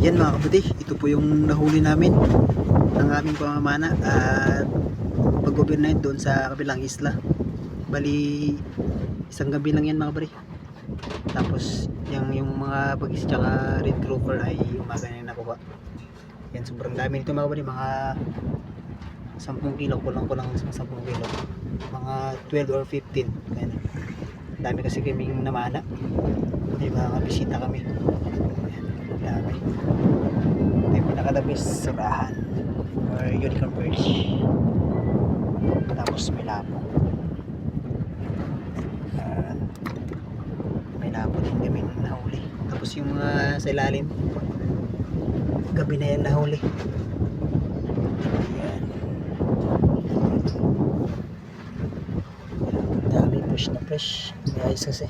Yan mga kabuti, ito po yung nahuli namin ng aming pamamana at pag-overnight doon sa kabilang isla. Bali isang gabi lang yan mga kabuti. Tapos yung mga bagis tsaka red grouper ay umaga na nakuha. Yan, sobrang dami nito mga kabuti, mga 10 kilo, kulang 10 kilo, mga 12 or 15. Ayan. Dami kasi kaming namana, may mga bisita kami. Ayan, dami. Ito yung pinakadabis surahan or unicorn perch. Tapos may lapo. May lapo din kami nahuli. Tapos yung mga sa ilalim, gabi na yan nahuli. Ayan. Dami fresh na fresh. May ayos kasi.